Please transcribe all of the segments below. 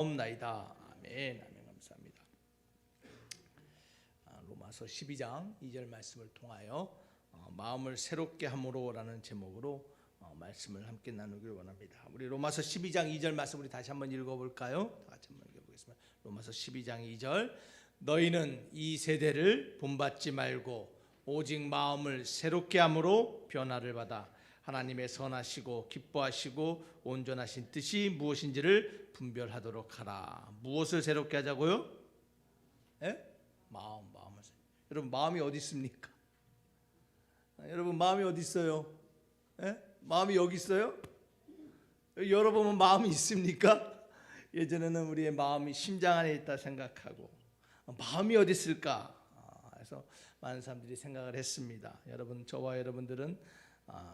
없나이다. 아멘. 아멘. 감사합니다. 로마서 12장 2절 말씀을 통하여 마음을 새롭게 함으로라는 제목으로 말씀을 함께 나누기를 원합니다. 우리 로마서 12장 2절 말씀 우리 다시 한번 읽어볼까요? 다 같이 한번 읽어보겠습니다. 로마서 12장 2절 너희는 이 세대를 본받지 말고 오직 마음을 새롭게 함으로 변화를 받아 하나님의 선하시고 기뻐하시고 온전하신 뜻이 무엇인지를 분별하도록 하라. 무엇을 새롭게 하자고요? 마음을. 여러분 마음이 어디 있습니까? 여러분 마음이 어디 있어요? 마음이 여기 있어요? 여러분 마음이 있습니까? 예전에는 우리의 마음이 심장 안에 있다 생각하고 마음이 어디 있을까? 그래서 많은 사람들이 생각을 했습니다. 여러분 저와 여러분들은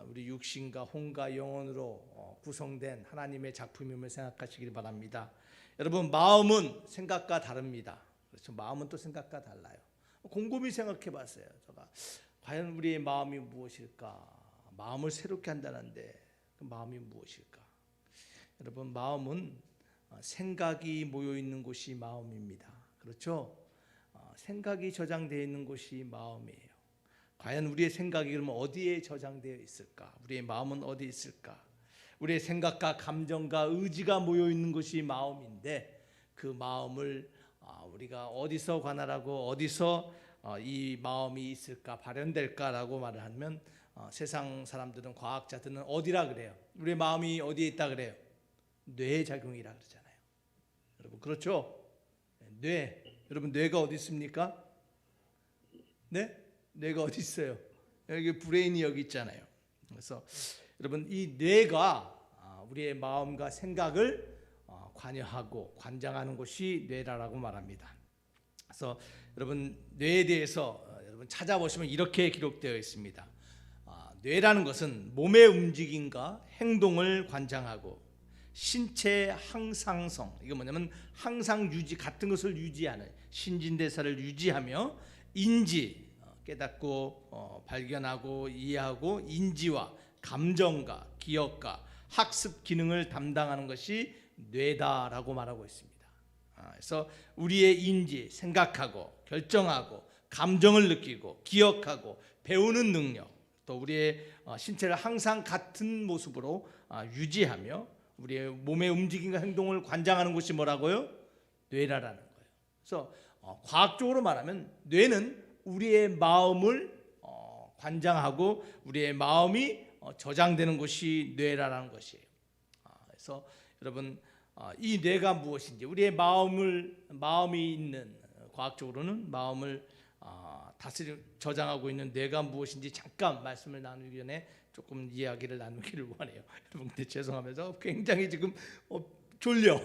우리 육신과 혼과 영혼으로 구성된 하나님의 작품임을 생각하시길 바랍니다. 여러분 마음은 생각과 다릅니다. 그렇죠? 마음은 또 생각과 달라요. 곰곰이 생각해 봤어요. 제가 과연 우리의 마음이 무엇일까? 마음을 새롭게 한다는데 그 마음이 무엇일까? 여러분 마음은 생각이 모여 있는 곳이 마음입니다. 그렇죠? 생각이 저장되어 있는 곳이 마음이에요. 과연 우리의 생각이 그러면 어디에 저장되어 있을까? 우리의 마음은 어디에 있을까? 우리의 생각과 감정과 의지가 모여 있는 것이 마음인데 그 마음을 우리가 어디서 관할하고 어디서 이 마음이 있을까 발현될까라고 말을 하면 세상 사람들은 과학자들은 어디라 그래요? 우리의 마음이 어디에 있다 그래요? 뇌 작용이라 그러잖아요. 여러분 그렇죠? 뇌. 여러분 뇌가 어디 있습니까? 네? 뇌가 어디 있어요? 여기 브레인이 여기 있잖아요. 그래서 여러분 이 뇌가 우리의 마음과 생각을 관여하고 관장하는 것이 뇌라고 말합니다. 그래서 여러분 뇌에 대해서 여러분 찾아보시면 이렇게 기록되어 있습니다. 뇌라는 것은 몸의 움직임과 행동을 관장하고 신체 항상성, 이거 뭐냐면 항상 유지 같은 것을 유지하는 신진대사를 유지하며 인지 깨닫고 발견하고 이해하고 인지와 감정과 기억과 학습 기능을 담당하는 것이 뇌다라고 말하고 있습니다. 그래서 우리의 인지, 생각하고 결정하고 감정을 느끼고 기억하고 배우는 능력, 또 우리의 신체를 항상 같은 모습으로 유지하며 우리의 몸의 움직임과 행동을 관장하는 것이 뭐라고요? 뇌라는 거예요. 그래서 과학적으로 말하면 뇌는 우리의 마음을 관장하고 우리의 마음이 저장되는 것이 뇌라는 것이에요. 그래서 여러분 이 뇌가 무엇인지 우리의 마음이 있는 과학적으로는 마음을 다스리 저장하고 있는 뇌가 무엇인지 잠깐 말씀을 나누기 전에 조금 이야기를 나누기를 원해요. 여러분 근데 죄송하면서 굉장히 지금 졸려.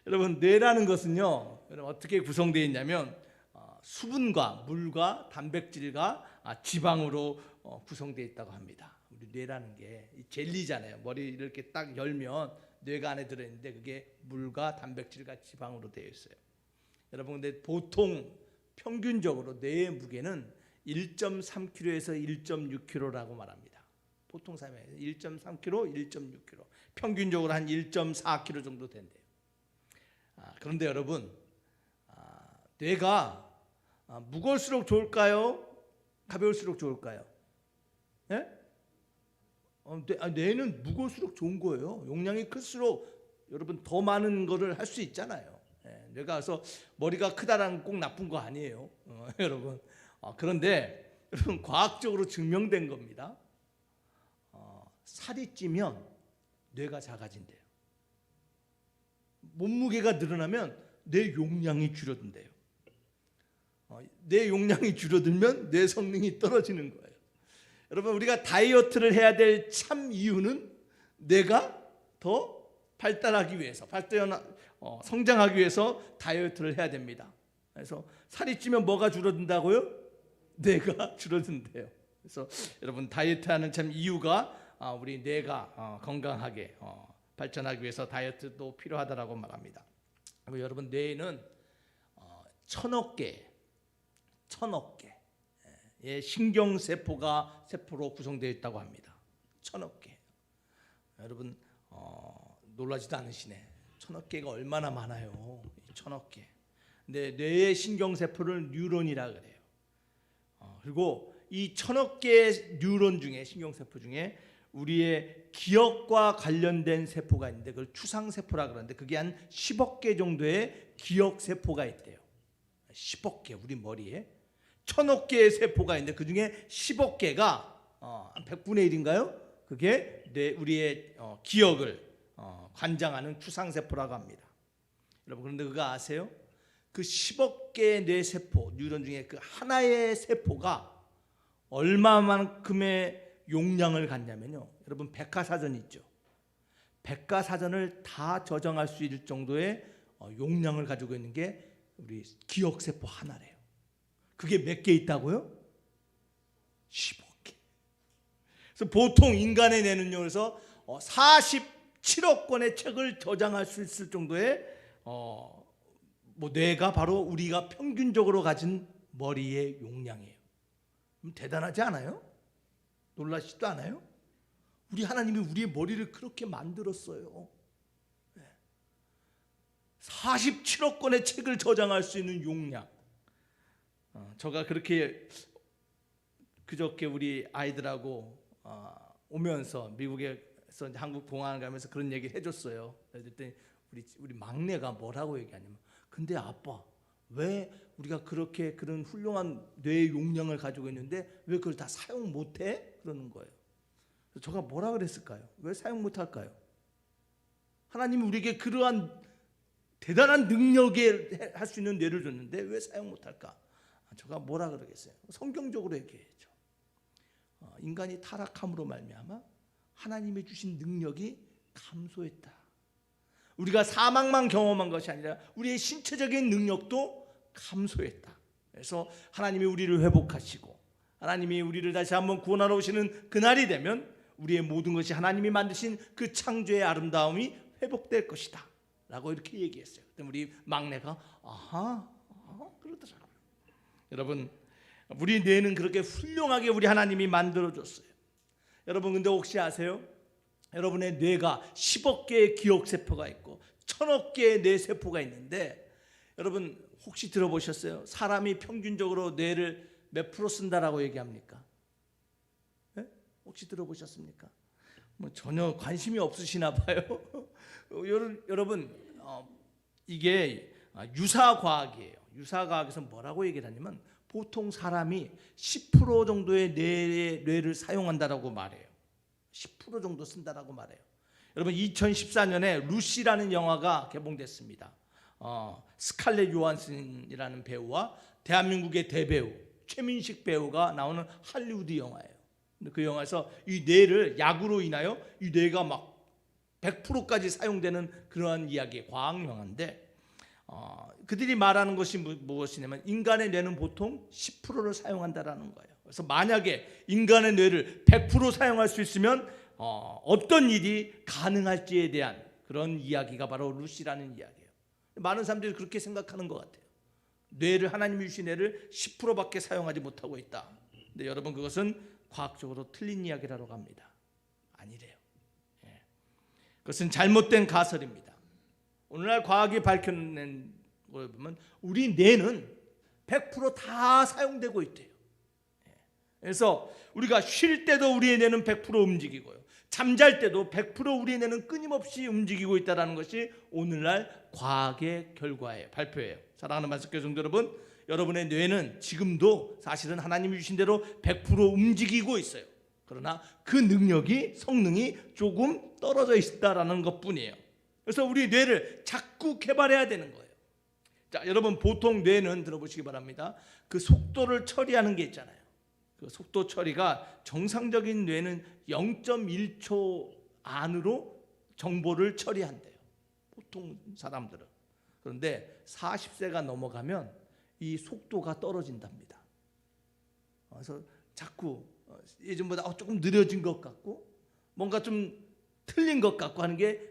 여러분 뇌라는 것은요 여러분 어떻게 구성되어 있냐면 수분과 물과 단백질과 지방으로 구성되어 있다고 합니다. 우리 뇌라는 게 젤리잖아요. 머리 이렇게 딱 열면 뇌가 안에 들어있는데 그게 물과 단백질과 지방으로 되어 있어요. 여러분 근데 보통 평균적으로 뇌의 무게는 1.3kg에서 1.6kg라고 말합니다. 보통 사람이 1.3kg, 1.6kg, 평균적으로 한 1.4kg 정도 된대요. 그런데 여러분 뇌가 무거울수록 좋을까요? 가벼울수록 좋을까요? 네? 뇌는 무거울수록 좋은 거예요. 용량이 클수록 여러분 더 많은 거를 할 수 있잖아요. 뇌가 그래서 머리가 크다라는 건 꼭 나쁜 거 아니에요. 여러분 그런데 여러분 과학적으로 증명된 겁니다. 살이 찌면 뇌가 작아진대요. 몸무게가 늘어나면 뇌 용량이 줄어든대요. 뇌 용량이 줄어들면 뇌 성능이 떨어지는 거예요. 여러분 우리가 다이어트를 해야 될 참 이유는 뇌가 더 발달하기 위해서 성장하기 위해서 다이어트를 해야 됩니다. 그래서 살이 찌면 뭐가 줄어든다고요? 뇌가 줄어든대요. 그래서 여러분 다이어트하는 참 이유가 우리 뇌가 건강하게 발전하기 위해서 다이어트도 필요하다라고 말합니다. 그리고 여러분 뇌에는 천억 개의 신경세포로 구성되어 있다고 합니다. 천억 개. 여러분 놀라지도 않으시네. 1000억 개가 얼마나 많아요. 1000억 개. 근데 뇌의 신경세포를 뉴런이라 그래요. 그리고 이 1000억 개의 뉴런 중에, 신경세포 중에 우리의 기억과 관련된 세포가 있는데 그걸 추상세포라 그러는데 그게 한 10억 개 정도의 기억세포가 있대요. 10억 개, 우리 머리에 1000억 개의 세포가 있는데 그 중에 10억 개가 한 100분의 1인가요? 그게 우리의 기억을 관장하는 추상세포라고 합니다. 여러분, 그런데 그거 아세요? 그 10억 개의 뇌세포, 뉴런 중에 그 하나의 세포가 얼마만큼의 용량을 갖냐면요, 여러분, 백과사전 있죠. 백과사전을 다 저장할 수 있을 정도의 용량을 가지고 있는 게 우리 기억세포 하나래요. 그게 몇 개 있다고요? 10억 개. 그래서 보통 인간의 뇌는요, 그래서 47억 권의 책을 저장할 수 있을 정도의 뇌가 바로 우리가 평균적으로 가진 머리의 용량이에요. 대단하지 않아요? 놀라시지도 않아요? 우리 하나님이 우리의 머리를 그렇게 만들었어요. 47억 권의 책을 저장할 수 있는 용량. 제가 그렇게 그저께 우리 아이들하고 오면서 미국에서 한국 공항을 가면서 그런 얘기를 해줬어요. 그랬더니 우리 막내가 뭐라고 얘기하냐면, 근데 아빠, 왜 우리가 그렇게 그런 훌륭한 뇌의 용량을 가지고 있는데 왜 그걸 다 사용 못해? 그러는 거예요. 제가 뭐라 그랬을까요? 왜 사용 못할까요? 하나님이 우리에게 그러한 대단한 능력에 할 수 있는 뇌를 줬는데 왜 사용 못할까? 제가 뭐라 그러겠어요? 성경적으로 얘기해야죠. 인간이 타락함으로 말미암아 하나님이 주신 능력이 감소했다. 우리가 사망만 경험한 것이 아니라 우리의 신체적인 능력도 감소했다. 그래서 하나님이 우리를 회복하시고 하나님이 우리를 다시 한번 구원하러 오시는 그날이 되면 우리의 모든 것이 하나님이 만드신 그 창조의 아름다움이 회복될 것이다 라고 이렇게 얘기했어요. 그때 우리 막내가 아하 그러더라고요. 여러분, 우리 뇌는 그렇게 훌륭하게 우리 하나님이 만들어줬어요. 여러분, 근데 혹시 아세요? 여러분의 뇌가 10억 개의 기억세포가 있고 1000억 개의 뇌세포가 있는데, 여러분 혹시 들어보셨어요? 사람이 평균적으로 뇌를 몇 프로 쓴다라고 얘기합니까? 네? 혹시 들어보셨습니까? 전혀 관심이 없으시나 봐요. 여러분, 이게 유사과학이에요. 유사과학에서 뭐라고 얘기를 하냐면 보통 사람이 10% 정도의 뇌를 사용한다라고 말해요. 10% 정도 쓴다라고 말해요. 여러분, 2014년에 루시라는 영화가 개봉됐습니다. 스칼렛 요한슨이라는 배우와 대한민국의 대배우 최민식 배우가 나오는 할리우드 영화예요. 근데 그 영화에서 이 뇌를 약으로 인하여 이 뇌가 막 100%까지 사용되는 그러한 이야기, 과학 영화인데, 그들이 말하는 것이 무엇이냐면 인간의 뇌는 보통 10%를 사용한다라는 거예요. 그래서 만약에 인간의 뇌를 100% 사용할 수 있으면 어떤 일이 가능할지에 대한 그런 이야기가 바로 루시라는 이야기예요. 많은 사람들이 그렇게 생각하는 것 같아요. 뇌를, 하나님이 주신 뇌를 10%밖에 사용하지 못하고 있다. 근데 여러분, 그것은 과학적으로 틀린 이야기라고 합니다. 아니래요. 그것은 잘못된 가설입니다. 오늘날 과학이 밝혀낸 걸 보면 우리 뇌는 100% 다 사용되고 있대요. 그래서 우리가 쉴 때도 우리의 뇌는 100% 움직이고요, 잠잘 때도 100% 우리의 뇌는 끊임없이 움직이고 있다는 것이 오늘날 과학의 결과예요. 발표예요. 사랑하는 말씀교회 성도 여러분, 여러분의 뇌는 지금도 사실은 하나님이 주신 대로 100% 움직이고 있어요. 그러나 그 능력이, 성능이 조금 떨어져 있다라는 것뿐이에요. 그래서 우리 뇌를 자꾸 개발해야 되는 거예요. 자, 여러분, 보통 뇌는 들어보시기 바랍니다. 그 속도를 처리하는 게 있잖아요. 그 속도 처리가, 정상적인 뇌는 0.1초 안으로 정보를 처리한대요, 보통 사람들은. 그런데 40세가 넘어가면 이 속도가 떨어진답니다. 그래서 자꾸 예전보다 조금 느려진 것 같고 뭔가 좀 틀린 것 같고 하는 게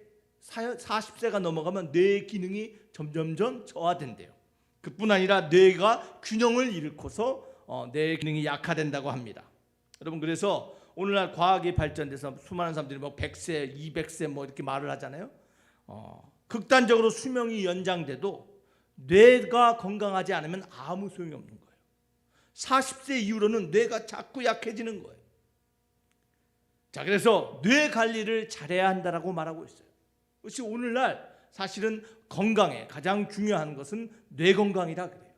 40세가 넘어가면 뇌의 기능이 점점점 저하된대요. 그뿐 아니라 뇌가 균형을 잃고서 뇌의 기능이 약화된다고 합니다. 여러분, 그래서 오늘날 과학이 발전돼서 수많은 사람들이 뭐 100세, 200세 뭐 이렇게 말을 하잖아요. 극단적으로 수명이 연장돼도 뇌가 건강하지 않으면 아무 소용이 없는 거예요. 40세 이후로는 뇌가 자꾸 약해지는 거예요. 자, 그래서 뇌 관리를 잘해야 한다라고 말하고 있어요. 그것이 오늘날 사실은 건강에 가장 중요한 것은 뇌 건강이라 그래요.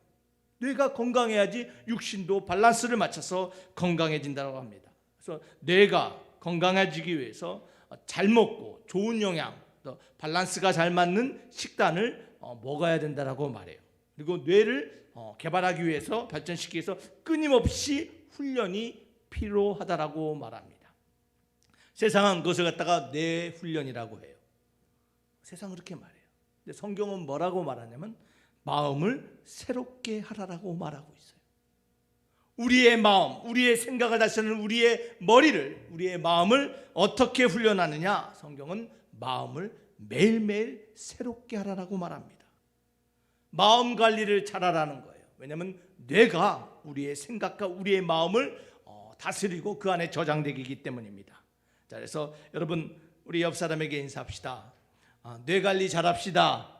뇌가 건강해야지 육신도 밸런스를 맞춰서 건강해진다고 합니다. 그래서 뇌가 건강해지기 위해서 잘 먹고 좋은 영양, 또 밸런스가 잘 맞는 식단을 먹어야 된다라고 말해요. 그리고 뇌를 개발하기 위해서, 발전시키기 위해서 끊임없이 훈련이 필요하다라고 말합니다. 세상은 그것을 갖다가 뇌 훈련이라고 해요. 세상은 그렇게 말해요. 근데 성경은 뭐라고 말하냐면 마음을 새롭게 하라라고 말하고 있어요. 우리의 마음, 우리의 생각을 다스리는 우리의 머리를, 우리의 마음을 어떻게 훈련하느냐? 성경은 마음을 매일매일 새롭게 하라라고 말합니다. 마음 관리를 잘하라는 거예요. 왜냐하면 뇌가 우리의 생각과 우리의 마음을 다스리고 그 안에 저장되기 때문입니다. 자, 그래서 여러분, 우리 옆 사람에게 인사합시다. 뇌 관리 잘합시다.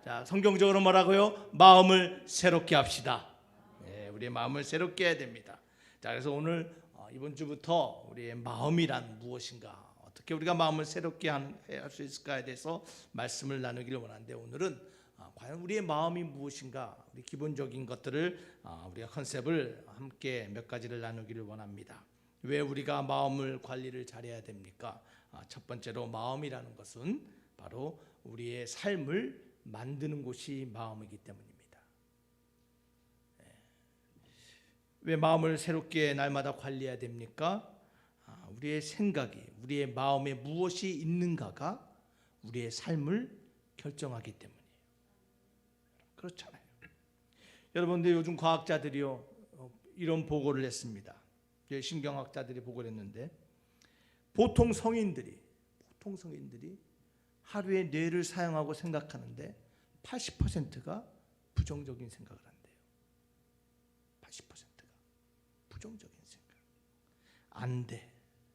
자, 성경적으로 뭐라고요? 마음을 새롭게 합시다. 네, 우리의 마음을 새롭게 해야 됩니다. 자, 그래서 오늘 이번 주부터 우리의 마음이란 무엇인가, 어떻게 우리가 마음을 새롭게 할 수 있을까에 대해서 말씀을 나누기를 원하는데, 오늘은 과연 우리의 마음이 무엇인가, 우리 기본적인 것들을 우리가 컨셉을 함께 몇 가지를 나누기를 원합니다. 왜 우리가 마음을 관리를 잘해야 됩니까? 첫 번째로 마음이라는 것은 바로 우리의 삶을 만드는 곳이 마음이기 때문입니다. 왜 마음을 새롭게 날마다 관리해야 됩니까? 우리의 생각이, 우리의 마음에 무엇이 있는가가 우리의 삶을 결정하기 때문이에요. 그렇잖아요. 여러분들, 요즘 과학자들이요, 이런 보고를 했습니다. 신경학자들이 보고를 했는데, 보통 성인들이 하루에 뇌를 사용하고 생각하는데 80%가 부정적인 생각을 한대요. 80%가 부정적인 생각. 안 돼.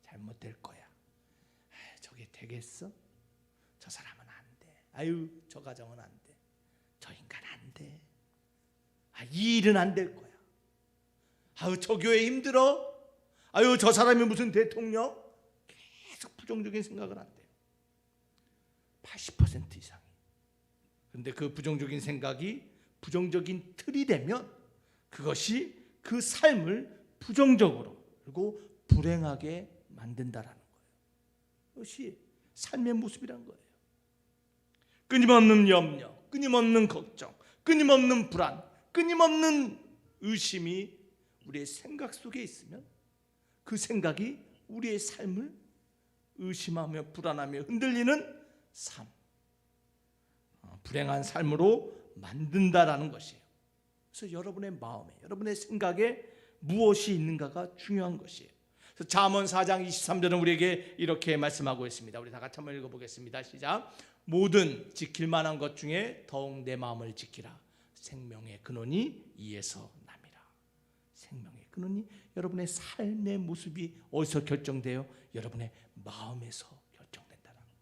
잘못될 거야. 저게 되겠어? 저 사람은 안 돼. 아유, 저 가정은 안 돼. 저 인간 안 돼. 이 일은 안 될 거야. 아유, 저 교회 힘들어. 아유, 저 사람이 무슨 대통령? 계속 부정적인 생각을 한대요. 80% 이상이. 그런데 그 부정적인 생각이 부정적인 틀이 되면 그것이 그 삶을 부정적으로 그리고 불행하게 만든다라는 거예요. 그것이 삶의 모습이란 거예요. 끊임없는 염려, 끊임없는 걱정, 끊임없는 불안, 끊임없는 의심이 우리의 생각 속에 있으면 그 생각이 우리의 삶을 의심하며 불안하며 흔들리는 삶, 불행한 삶으로 만든다라는 것이에요. 그래서 여러분의 마음에, 여러분의 생각에 무엇이 있는가가 중요한 것이에요. 그래서 잠언 4장 23절은 우리에게 이렇게 말씀하고 있습니다. 우리 다 같이 한번 읽어보겠습니다. 시작. 모든 지킬 만한 것 중에 더욱 내 마음을 지키라. 생명의 근원이 이에서 남이라. 생명의 근원이 여러분의 삶의 모습이 어디서 결정돼요? 여러분의 마음에서 결정된다는 거예요.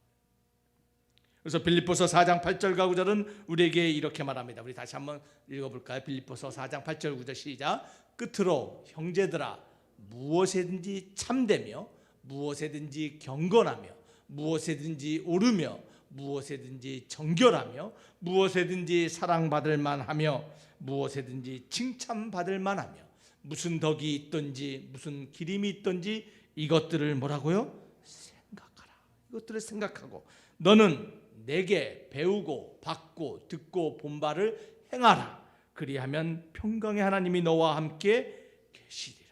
그래서 빌립보서 4장 8절과 9절은 우리에게 이렇게 말합니다. 우리 다시 한번 읽어볼까요? 빌립보서 4장 8절 9절 시작. 끝으로 형제들아, 무엇에든지 참되며 무엇에든지 경건하며 무엇에든지 오르며 무엇에든지 정결하며 무엇에든지 사랑받을 만하며 무엇에든지 칭찬받을 만하며 무슨 덕이 있든지 무슨 기림이 있든지 이것들을 뭐라고요? 생각하라. 이것들을 생각하고 너는 내게 배우고 받고 듣고 본 바를 행하라. 그리하면 평강의 하나님이 너와 함께 계시리라.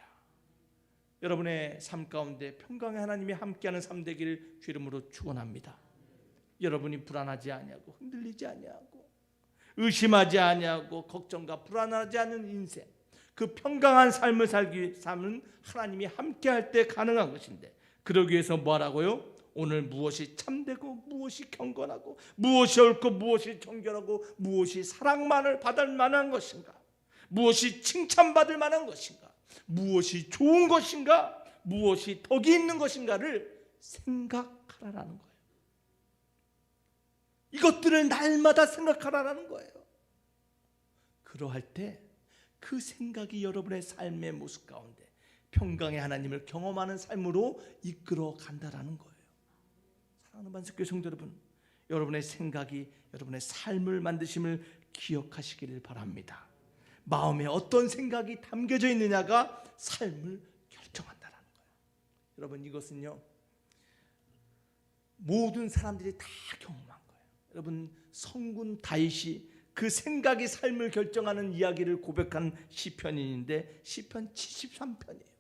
여러분의 삶 가운데 평강의 하나님이 함께하는 삶 되기를 주 이름으로 축원합니다. 여러분이 불안하지 아니하고 흔들리지 아니하고 의심하지 아니하고 걱정과 불안하지 않은 인생, 그 평강한 삶을 살기 삶은 하나님이 함께할 때 가능한 것인데, 그러기 위해서 뭐라고요? 오늘 무엇이 참되고 무엇이 경건하고 무엇이 옳고 무엇이 정결하고 무엇이 사랑만을 받을 만한 것인가, 무엇이 칭찬받을 만한 것인가, 무엇이 좋은 것인가, 무엇이 덕이 있는 것인가를 생각하라는 거예요. 이것들을 날마다 생각하라는 거예요. 그러할 때 그 생각이 여러분의 삶의 모습 가운데 평강의 하나님을 경험하는 삶으로 이끌어 간다라는 거예요. 사랑하는 만석교회 성도 여러분, 여러분의 생각이 여러분의 삶을 만드심을 기억하시기를 바랍니다. 마음에 어떤 생각이 담겨져 있느냐가 삶을 결정한다는 거예요. 여러분, 이것은요 모든 사람들이 다 경험한 거예요. 여러분, 성군 다윗이 그 생각이 삶을 결정하는 이야기를 고백한 시편인데 시편 73편이에요.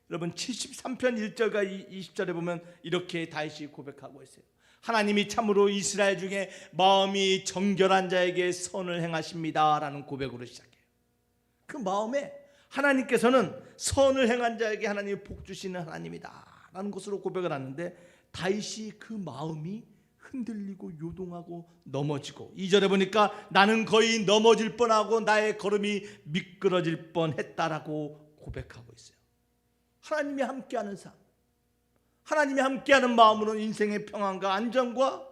여러분, 73편 1절과 20절에 보면 이렇게 다윗이 고백하고 있어요. 하나님이 참으로 이스라엘 중에 마음이 정결한 자에게 선을 행하십니다 라는 고백으로 시작해요. 그 마음에 하나님께서는 선을 행한 자에게 하나님이 복 주시는 하나님이다 라는 것으로 고백을 하는데, 다윗이 그 마음이 흔들리고 요동하고 넘어지고, 2절에 보니까 나는 거의 넘어질 뻔하고 나의 걸음이 미끄러질 뻔했다라고 고백하고 있어요. 하나님이 함께하는 삶, 하나님이 함께하는 마음으로는 인생의 평안과 안정과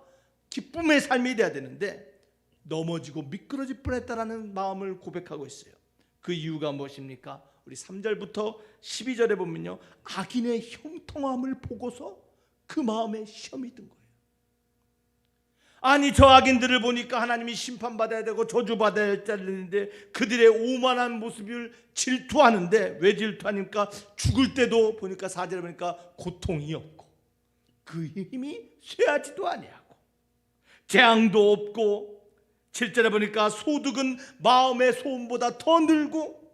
기쁨의 삶이 되어야 되는데 넘어지고 미끄러질 뻔했다라는 마음을 고백하고 있어요. 그 이유가 무엇입니까? 우리 3절부터 12절에 보면요, 악인의 형통함을 보고서 그 마음에 시험이 든 거예요. 아니, 저 악인들을 보니까 하나님이 심판받아야 되고 저주받아야 되는데 그들의 오만한 모습을 질투하는데, 왜 질투하니까 죽을 때도 보니까 4절에 보니까 고통이 없고 그 힘이 쇠하지도 아니하고 재앙도 없고, 7절에 보니까 소득은 마음의 소음보다 더 늘고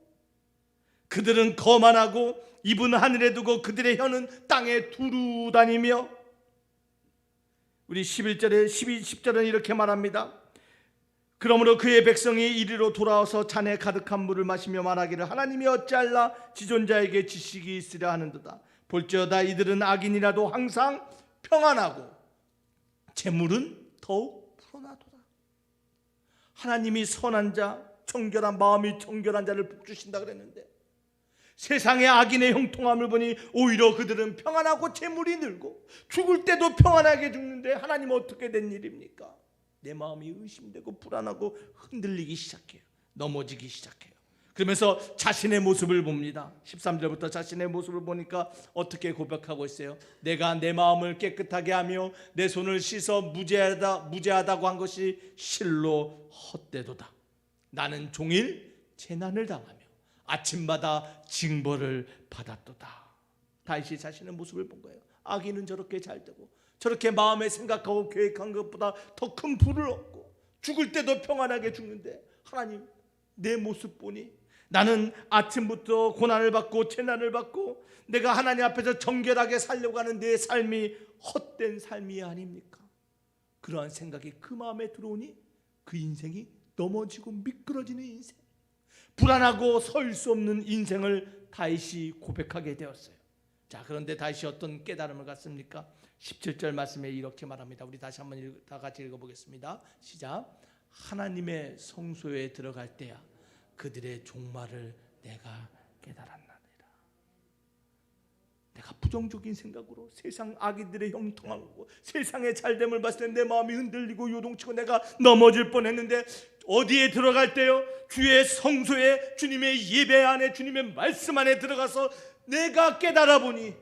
그들은 거만하고 입은 하늘에 두고 그들의 혀는 땅에 두루 다니며, 우리 11절에 10절은 이렇게 말합니다. 그러므로 그의 백성이 이리로 돌아와서 잔에 가득한 물을 마시며 말하기를 하나님이 어찌할라 지존자에게 지식이 있으려 하는도다. 볼지어다 이들은 악인이라도 항상 평안하고 재물은 더욱 불어나도다. 하나님이 선한 자, 정결한 마음이 정결한 자를 복주신다 그랬는데 세상의 악인의 형통함을 보니 오히려 그들은 평안하고 재물이 늘고 죽을 때도 평안하게 죽는데 하나님은 어떻게 된 일입니까? 내 마음이 의심되고 불안하고 흔들리기 시작해요. 넘어지기 시작해요. 그러면서 자신의 모습을 봅니다. 13절부터 자신의 모습을 보니까 어떻게 고백하고 있어요? 내가 내 마음을 깨끗하게 하며 내 손을 씻어 무죄하다고 한 것이 실로 헛되도다. 나는 종일 재난을 당하며 아침마다 징벌을 받았도다. 다윗이 자신의 모습을 본 거예요. 악인은 저렇게 잘 되고 저렇게 마음에 생각하고 계획한 것보다 더 큰 부를 얻고 죽을 때도 평안하게 죽는데 하나님, 내 모습 보니 나는 아침부터 고난을 받고 재난을 받고 내가 하나님 앞에서 정결하게 살려고 하는 내 삶이 헛된 삶이 아닙니까? 그러한 생각이 그 마음에 들어오니 그 인생이 넘어지고 미끄러지는 인생, 불안하고 설 수 없는 인생을 다윗이 고백하게 되었어요. 자, 그런데 다윗이 어떤 깨달음을 갖습니까? 17절 말씀에 이렇게 말합니다. 우리 다시 한번 다 같이 읽어보겠습니다. 시작. 하나님의 성소에 들어갈 때야 그들의 종말을 내가 깨달았나니라. 내가 부정적인 생각으로 세상 악인들의 형통하고 세상의 잘됨을 봤을 때 내 마음이 흔들리고 요동치고 내가 넘어질 뻔했는데 어디에 들어갈 때요? 주의 성소에, 주님의 예배 안에, 주님의 말씀 안에 들어가서 내가 깨달아 보니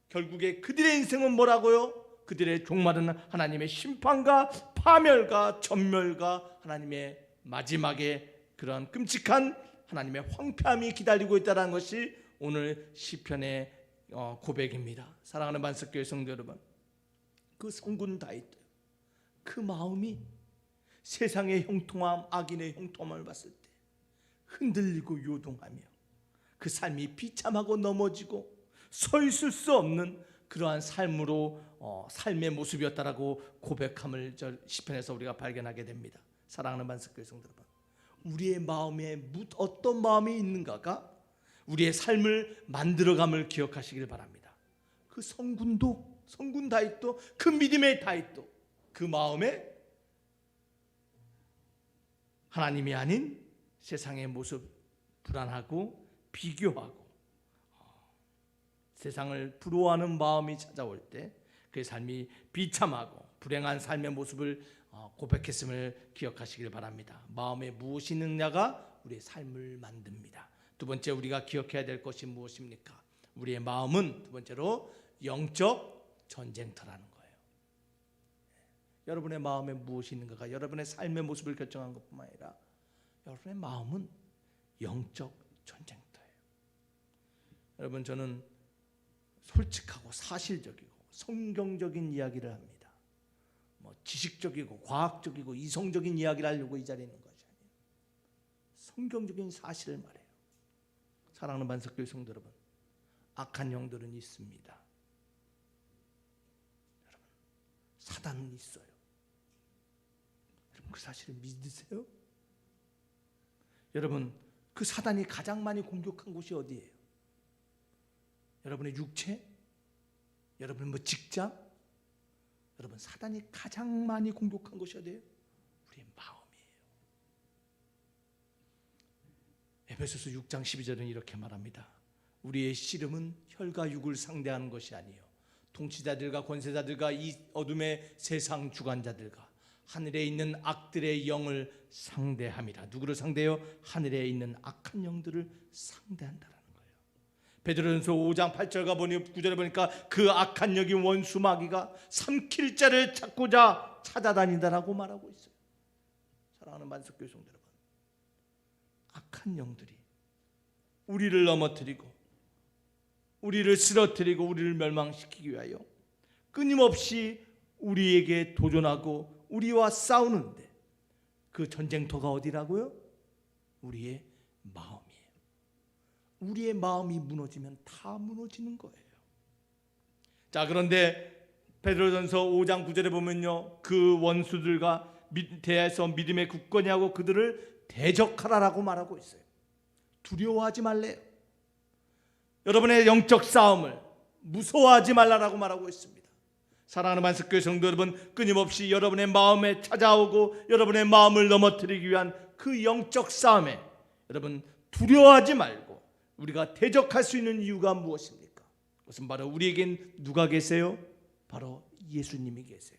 결국에 그들의 인생은 뭐라고요? 그들의 종말은 하나님의 심판과 파멸과 전멸과 하나님의 마지막에 그런 끔찍한 하나님의 황폐함이 기다리고 있다는 것이 오늘 시편의 고백입니다. 사랑하는 만석교회 성도 여러분, 그 성군 다윗, 그 마음이 세상의 형통함, 악인의 형통함을 봤을 때 흔들리고 요동하며 그 삶이 비참하고 넘어지고 서 있을 수 없는 그러한 삶으로 삶의 모습이었다라고 고백함을 시편에서 우리가 발견하게 됩니다. 사랑하는 만석교회 성도 여러분, 우리의 마음에 어떤 마음이 있는가가 우리의 삶을 만들어감을 기억하시길 바랍니다. 그 성군 다윗도, 그 믿음의 다윗도 그 마음에 하나님이 아닌 세상의 모습, 불안하고 비교하고 세상을 부러워하는 마음이 찾아올 때 그의 삶이 비참하고 불행한 삶의 모습을 고백했음을 기억하시길 바랍니다. 마음에 무엇이 있느냐가 우리의 삶을 만듭니다. 두 번째 우리가 기억해야 될 것이 무엇입니까? 우리의 마음은 두 번째로 영적 전쟁터라는 거예요. 여러분의 마음에 무엇이 있는가가 여러분의 삶의 모습을 결정한 것뿐만 아니라 여러분의 마음은 영적 전쟁터예요. 여러분, 저는 솔직하고 사실적이고 성경적인 이야기를 합니다. 지식적이고 과학적이고 이성적인 이야기를 하려고 이 자리에 있는 것이 아니에요. 성경적인 사실을 말해요. 사랑하는 반석교회 성도 여러분, 악한 영들은 있습니다. 여러분, 사단은 있어요. 여러분, 그 사실을 믿으세요? 여러분, 그 사단이 가장 많이 공격한 곳이 어디예요? 여러분의 육체? 여러분의 직장? 여러분, 사단이 가장 많이 공격한 것이 어디예요? 우리의 마음이에요. 에베소서 6장 12절은 이렇게 말합니다. 우리의 씨름은 혈과 육을 상대하는 것이 아니요 통치자들과 권세자들과 이 어둠의 세상 주관자들과 하늘에 있는 악들의 영을 상대함이라. 누구를 상대해요? 하늘에 있는 악한 영들을 상대한다라는 거예요. 베드로전서 5장 8절과 9절에 보니까 그 악한 영인 원수 마귀가 삼킬 자를 찾고자 찾아다닌다라고 말하고 있어요. 사랑하는 만석교회 성도 여러분, 악한 영들이 우리를 넘어뜨리고 우리를 쓰러뜨리고 우리를 멸망시키기 위하여 끊임없이 우리에게 도전하고 우리와 싸우는데 그 전쟁터가 어디라고요? 우리의 마음이에요. 우리의 마음이 무너지면 다 무너지는 거예요. 자, 그런데 베드로전서 5장 9절에 보면요, 그 원수들과 대해서 믿음의 굳건히 하고 그들을 대적하라라고 말하고 있어요. 두려워하지 말래요. 여러분의 영적 싸움을 무서워하지 말라라고 말하고 있습니다. 사랑하는 만석교회 성도 여러분, 끊임없이 여러분의 마음에 찾아오고 여러분의 마음을 넘어뜨리기 위한 그 영적 싸움에 여러분 두려워하지 말고 우리가 대적할 수 있는 이유가 무엇입니까? 그것은 바로 우리에겐 누가 계세요? 바로 예수님이 계세요.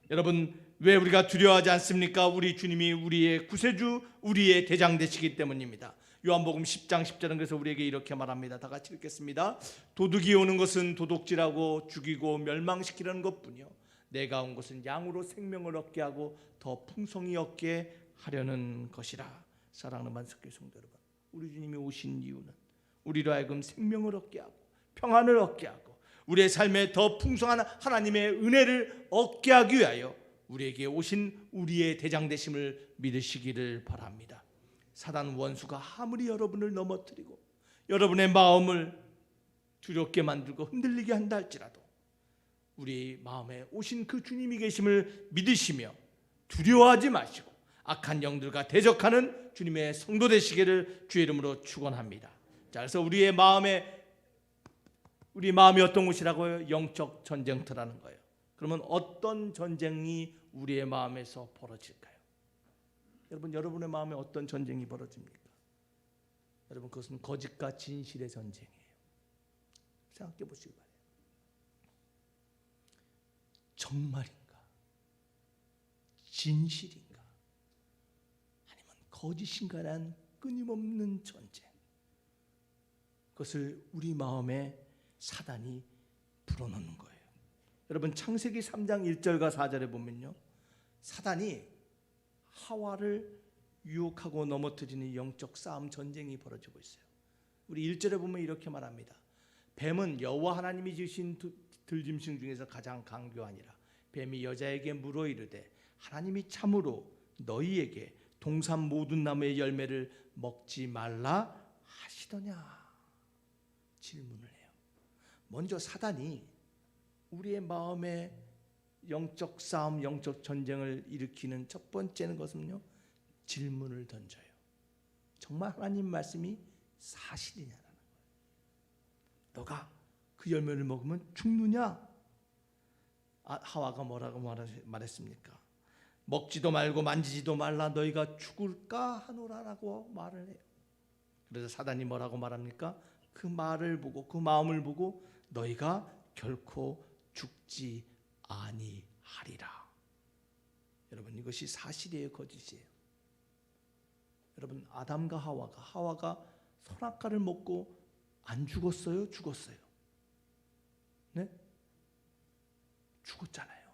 여러분, 왜 우리가 두려워하지 않습니까? 우리 주님이 우리의 구세주, 우리의 대장 되시기 때문입니다. 요한복음 10장 10절은 그래서 우리에게 이렇게 말합니다. 다 같이 읽겠습니다. 도둑이 오는 것은 도둑질하고 죽이고 멸망시키려는 것뿐이요 내가 온 것은 양으로 생명을 얻게 하고 더 풍성히 얻게 하려는 것이라. 사랑하는 만석교회 성도 여러분, 우리 주님이 오신 이유는 우리로 하여금 생명을 얻게 하고 평안을 얻게 하고 우리의 삶에 더 풍성한 하나님의 은혜를 얻게 하기 위하여 우리에게 오신 우리의 대장 되심을 믿으시기를 바랍니다. 사단 원수가 아무리 여러분을 넘어뜨리고 여러분의 마음을 두렵게 만들고 흔들리게 한다 할지라도 우리 마음에 오신 그 주님이 계심을 믿으시며 두려워하지 마시고 악한 영들과 대적하는 주님의 성도 되시기를 주의 이름으로 축원합니다. 자, 그래서 우리 마음이 어떤 곳이라고요? 영적 전쟁터라는 거예요. 그러면 어떤 전쟁이 우리의 마음에서 벌어질까요? 여러분의 마음에 어떤 전쟁이 벌어집니까? 여러분, 그것은 거짓과 진실의 전쟁이에요. 생각해 보시기 바라요. 정말인가? 진실인가? 아니면 거짓인가라는 끊임없는 전쟁. 그것을 우리 마음에 사단이 불어넣는 거예요. 여러분, 창세기 3장 1절과 4절에 보면요, 사단이 하와를 유혹하고 넘어뜨리는 영적 싸움 전쟁이 벌어지고 있어요. 우리 1절에 보면 이렇게 말합니다. 뱀은 여호와 하나님이 지으신 들짐승 중에서 가장 강교하니라. 뱀이 여자에게 물어 이르되 하나님이 참으로 너희에게 동산 모든 나무의 열매를 먹지 말라 하시더냐? 질문을 해요. 먼저 사단이 우리의 마음에 영적 싸움, 영적 전쟁을 일으키는 첫 번째는 것은요, 질문을 던져요. 정말 하나님 말씀이 사실이냐라는 거예요. 너가 그 열매를 먹으면 죽느냐? 하와가 뭐라고 말했습니까? 먹지도 말고 만지지도 말라, 너희가 죽을까 하노라라고 말을 해요. 그래서 사단이 뭐라고 말합니까? 그 말을 보고 그 마음을 보고 너희가 결코 죽지 아니하리라. 하리라. 여러분, 이것이 사실이에요, 거짓이에요? 여러분, 아담과 하와가 선악과를 먹고 안 죽었어요? 죽었어요? 네? 죽었잖아요.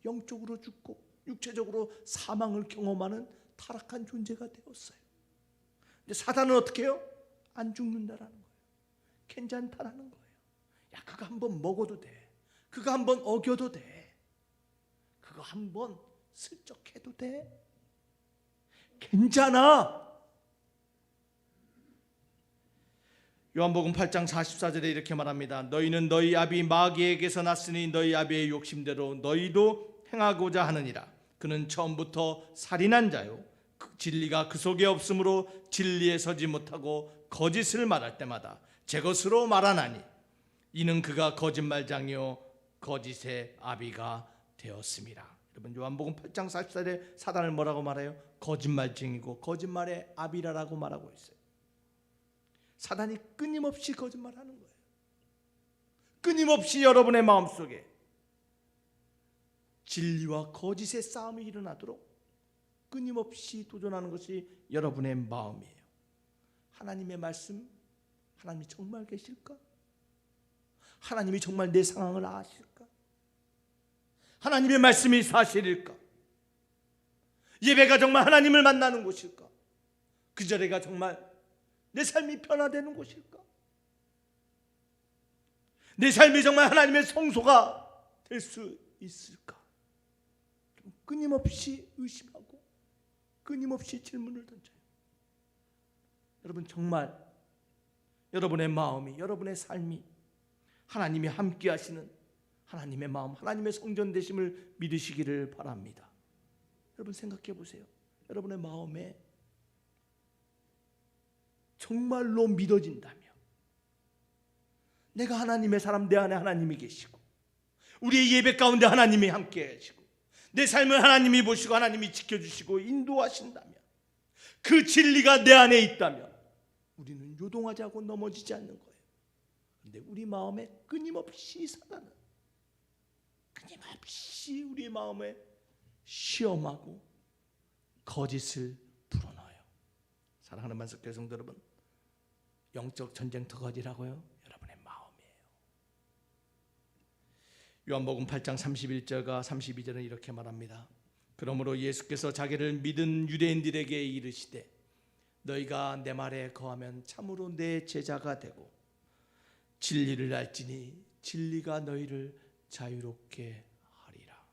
영적으로 죽고 육체적으로 사망을 경험하는 타락한 존재가 되었어요. 근데 사단은 어떻게 해요? 안 죽는다라는 거예요. 괜찮다라는 거예요. 야, 그거 한번 먹어도 돼. 그거 한번 어겨도 돼. 그거 한번 슬쩍 해도 돼. 괜찮아. 요한복음 8장 44절에 이렇게 말합니다. 너희는 너희 아비 마귀에게서 났으니 너희 아비의 욕심대로 너희도 행하고자 하느니라. 그는 처음부터 살인한 자요, 진리가 그 속에 없으므로 진리에 서지 못하고 거짓을 말할 때마다 제 것으로 말하나니 이는 그가 거짓말장이요 거짓의 아비가 되었습니다. 여러분, 요한복음 8장 44절에 사단을 뭐라고 말해요? 거짓말쟁이고 거짓말의 아비라고 말하고 있어요. 사단이 끊임없이 거짓말하는 거예요. 끊임없이 여러분의 마음속에 진리와 거짓의 싸움이 일어나도록 끊임없이 도전하는 것이 여러분의 마음이에요. 하나님의 말씀, 하나님이 정말 계실까? 하나님이 정말 내 상황을 아실까? 하나님의 말씀이 사실일까? 예배가 정말 하나님을 만나는 곳일까? 그 자리가 정말 내 삶이 변화되는 곳일까? 내 삶이 정말 하나님의 성소가 될 수 있을까? 끊임없이 의심하고 끊임없이 질문을 던져요. 여러분, 정말 여러분의 마음이, 여러분의 삶이 하나님이 함께 하시는 하나님의 마음, 하나님의 성전 되심을 믿으시기를 바랍니다. 여러분, 생각해 보세요. 여러분의 마음에 정말로 믿어진다면, 내가 하나님의 사람, 내 안에 하나님이 계시고 우리의 예배 가운데 하나님이 함께 하시고 내 삶을 하나님이 보시고 하나님이 지켜주시고 인도하신다면, 그 진리가 내 안에 있다면 우리는 요동하지 않고 넘어지지 않는 거예요. 그런데 우리 마음에 끊임없이 사단은 끊임없이 우리의 마음에 시험하고 거짓을 불어넣어요. 사랑하는 만석교회 성도 여러분, 영적 전쟁터거지라고요? 여러분의 마음이에요. 요한복음 8장 31절과 32절은 이렇게 말합니다. 그러므로 예수께서 자기를 믿은 유대인들에게 이르시되 너희가 내 말에 거하면 참으로 내 제자가 되고 진리를 알지니 진리가 너희를 자유롭게 하리라.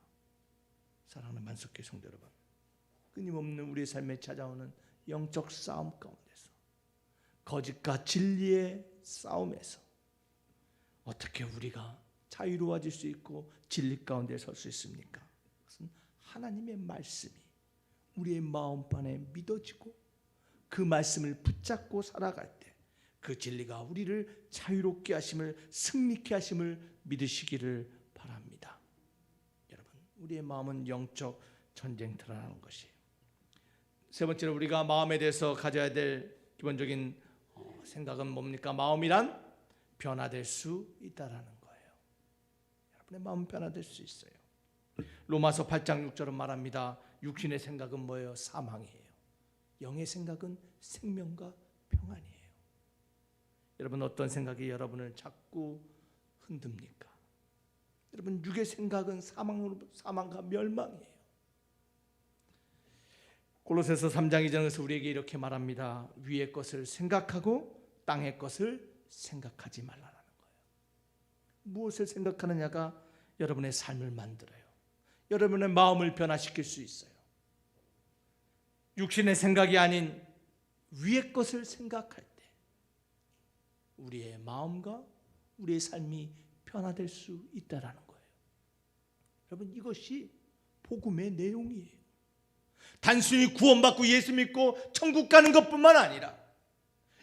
사랑하는 만석교회 성도 여러분, 끊임없는 우리의 삶에 찾아오는 영적 싸움 가운데서, 거짓과 진리의 싸움에서 어떻게 우리가 자유로워질 수 있고 진리 가운데 설 수 있습니까? 그것은 하나님의 말씀이 우리의 마음판에 믿어지고 그 말씀을 붙잡고 살아갈 때 그 진리가 우리를 자유롭게 하심을, 승리케 하심을 믿으시기를 바랍니다. 여러분, 우리의 마음은 영적 전쟁터라는 것이에요. 세 번째로 우리가 마음에 대해서 가져야 될 기본적인 생각은 뭡니까? 마음이란 변화될 수 있다라는 거예요. 여러분의 마음은 변화될 수 있어요. 로마서 8장 6절은 말합니다. 육신의 생각은 뭐예요? 사망이에요. 영의 생각은 생명과 평안이에요. 여러분, 어떤 생각이 여러분을 자꾸 흔듭니까? 여러분, 육의 생각은 사망과 멸망이에요. 골로새서 3장 2절에서 우리에게 이렇게 말합니다. 위의 것을 생각하고 땅의 것을 생각하지 말라는 거예요. 무엇을 생각하느냐가 여러분의 삶을 만들어요. 여러분의 마음을 변화시킬 수 있어요. 육신의 생각이 아닌 위의 것을 생각할 때 우리의 마음과 우리의 삶이 변화될 수 있다라는 거예요. 여러분, 이것이 복음의 내용이에요. 단순히 구원받고 예수 믿고 천국 가는 것뿐만 아니라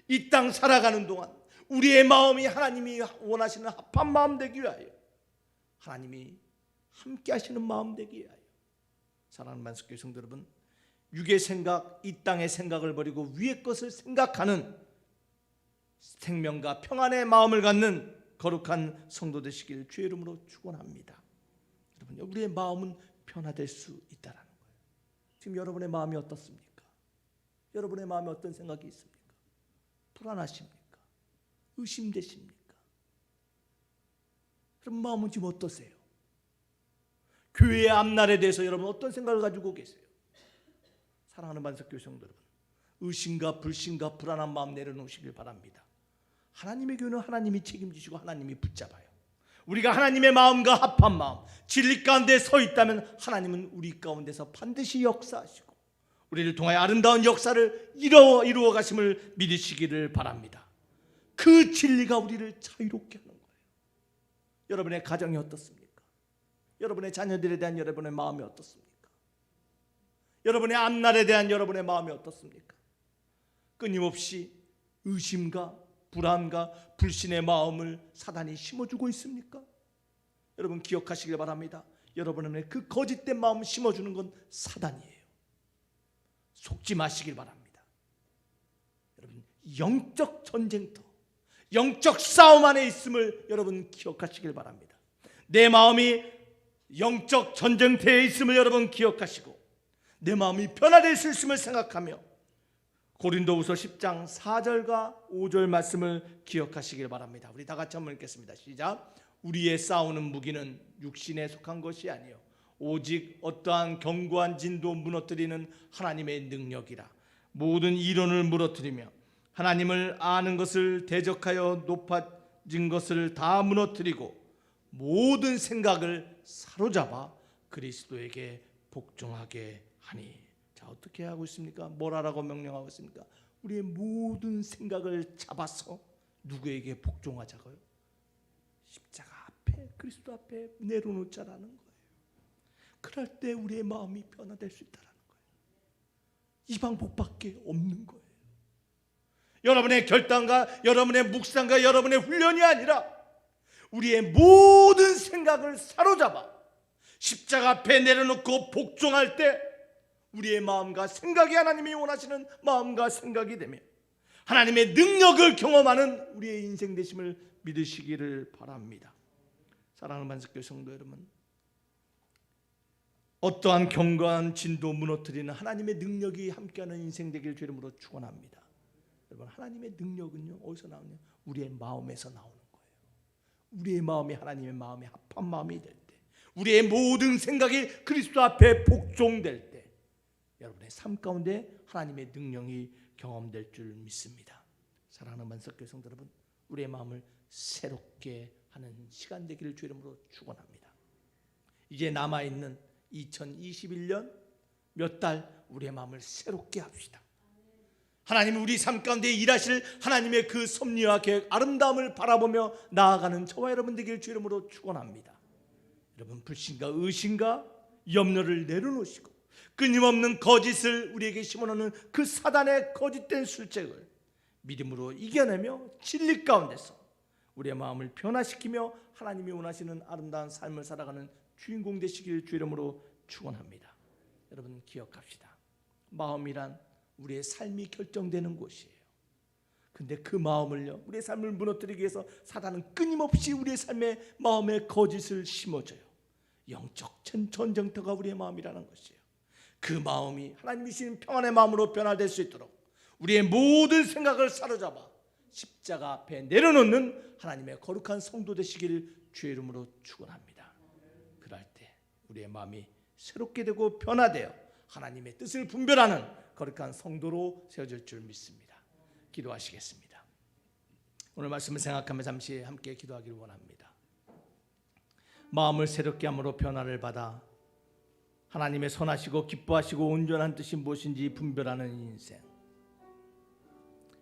이 땅 살아가는 동안 우리의 마음이 하나님이 원하시는 합한 마음 되기 위하여, 하나님이 함께 하시는 마음 되기 위하여, 사랑하는 만석교회 성도 여러분, 육의 생각, 이 땅의 생각을 버리고 위의 것을 생각하는 생명과 평안의 마음을 갖는 거룩한 성도 되시길 주의 이름으로 축원합니다. 여러분, 우리의 마음은 변화될 수 있다라는 거예요. 지금 여러분의 마음이 어떻습니까? 여러분의 마음에 어떤 생각이 있습니까? 불안하십니까? 의심되십니까? 그럼 마음은 지금 어떠세요? 교회의 앞날에 대해서 여러분 어떤 생각을 가지고 계세요? 사랑하는 반석교회 성도 여러분, 의심과 불신과 불안한 마음 내려놓으시길 바랍니다. 하나님의 교회는 하나님이 책임지시고 하나님이 붙잡아요. 우리가 하나님의 마음과 합한 마음, 진리 가운데 서 있다면 하나님은 우리 가운데서 반드시 역사하시고 우리를 통하여 아름다운 역사를 이루어 가심을 믿으시기를 바랍니다. 그 진리가 우리를 자유롭게 하는 거예요. 여러분의 가정이 어떻습니까? 여러분의 자녀들에 대한 여러분의 마음이 어떻습니까? 여러분의 앞날에 대한 여러분의 마음이 어떻습니까? 끊임없이 의심과 불안과 불신의 마음을 사단이 심어주고 있습니까? 여러분 기억하시길 바랍니다. 여러분의 그 거짓된 마음을 심어주는 건 사단이에요. 속지 마시길 바랍니다. 여러분 영적 전쟁터, 영적 싸움 안에 있음을 여러분 기억하시길 바랍니다. 내 마음이 영적 전쟁터에 있음을 여러분 기억하시고 내 마음이 변화될 수 있음을 생각하며 고린도후서 10장 4절과 5절 말씀을 기억하시길 바랍니다. 우리 다 같이 한번 읽겠습니다. 시작. 우리의 싸우는 무기는 육신에 속한 것이 아니요 오직 어떠한 견고한 진도 무너뜨리는 하나님의 능력이라. 모든 이론을 무너뜨리며 하나님을 아는 것을 대적하여 높아진 것을 다 무너뜨리고 모든 생각을 사로잡아 그리스도에게 복종하게 하니. 자, 어떻게 하고 있습니까? 뭘 하라고 명령하고 있습니까? 우리의 모든 생각을 잡아서 누구에게 복종하자고요? 십자가 앞에, 그리스도 앞에 내려놓자라는 거예요. 그럴 때 우리의 마음이 변화될 수 있다는 거예요. 이 방법밖에 없는 거예요. 여러분의 결단과 여러분의 묵상과 여러분의 훈련이 아니라 우리의 모든 생각을 사로잡아 십자가 앞에 내려놓고 복종할 때 우리의 마음과 생각이 하나님이 원하시는 마음과 생각이 되며 하나님의 능력을 경험하는 우리의 인생 되심을 믿으시기를 바랍니다. 사랑하는 반석교회 성도 여러분, 어떠한 견고한 진도 무너뜨리는 하나님의 능력이 함께하는 인생 되길 주 이름으로 축원합니다. 여러분, 하나님의 능력은요 어디서 나오냐? 우리의 마음에서 나오는 거예요. 우리의 마음이 하나님의 마음에 합한 마음이 될 때, 우리의 모든 생각이 그리스도 앞에 복종될 때 여러분의 삶 가운데 하나님의 능력이 경험될 줄 믿습니다. 사랑하는 반석교회 성도 여러분, 우리의 마음을 새롭게 하는 시간 되기를 주 이름으로 축원합니다. 이제 남아있는 2021년 몇 달 우리의 마음을 새롭게 합시다. 하나님 우리 삶 가운데 일하실 하나님의 그 섭리와 계획 아름다움을 바라보며 나아가는 저와 여러분 되길 주 이름으로 축원합니다. 여러분 불신과 의심과 염려를 내려놓으시고 끊임없는 거짓을 우리에게 심어놓는 그 사단의 거짓된 술책을 믿음으로 이겨내며 진리 가운데서 우리의 마음을 변화시키며 하나님이 원하시는 아름다운 삶을 살아가는 주인공 되시길 주 이름으로 축원합니다. 여러분 기억합시다. 마음이란 우리의 삶이 결정되는 곳이에요. 근데 그 마음을요 우리의 삶을 무너뜨리기 위해서 사단은 끊임없이 우리의 삶에 마음에 거짓을 심어줘요. 영적 전쟁터가 우리의 마음이라는 것이에요. 그 마음이 하나님이 주신 평안의 마음으로 변화될 수 있도록 우리의 모든 생각을 사로잡아 십자가 앞에 내려놓는 하나님의 거룩한 성도 되시기를 주의 이름으로 축원합니다. 그럴 때 우리의 마음이 새롭게 되고 변화되어 하나님의 뜻을 분별하는 거룩한 성도로 세워질 줄 믿습니다. 기도하시겠습니다. 오늘 말씀을 생각하며 잠시 함께 기도하기를 원합니다. 마음을 새롭게 함으로 변화를 받아 하나님의 선하시고 기뻐하시고 온전한 뜻이 무엇인지 분별하는 인생,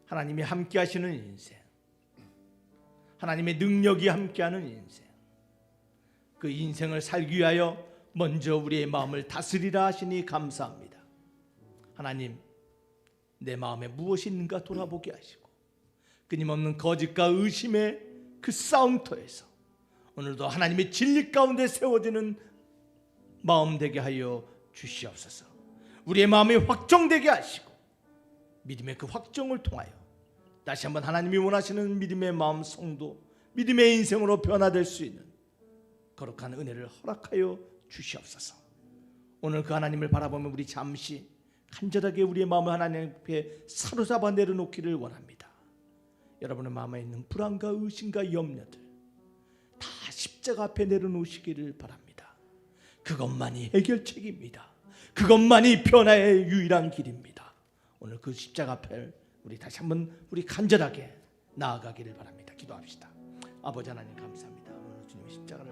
하나님이 함께 하시는 인생, 하나님의 능력이 함께하는 인생, 그 인생을 살기 위하여 먼저 우리의 마음을 다스리라 하시니 감사합니다. 하나님, 내 마음에 무엇이 있는가 돌아보게 하시고 끊임없는 거짓과 의심의 그 싸움터에서 오늘도 하나님의 진리 가운데 세워지는 마음 되게 하여 주시옵소서. 우리의 마음이 확정되게 하시고 믿음의 그 확정을 통하여 다시 한번 하나님이 원하시는 믿음의 마음 성도, 믿음의 인생으로 변화될 수 있는 거룩한 은혜를 허락하여 주시옵소서. 오늘 그 하나님을 바라보며 우리 잠시 간절하게 우리의 마음을 하나님 앞에 사로잡아 내려놓기를 원합니다. 여러분의 마음에 있는 불안과 의심과 염려들 다 십자가 앞에 내려놓으시기를 바랍니다. 그것만이 해결책입니다. 그것만이 변화의 유일한 길입니다. 오늘 그 십자가 앞에 우리 다시 한번 우리 간절하게 나아가기를 바랍니다. 기도합시다. 아버지 하나님 감사합니다. 오늘 주님의 십자가를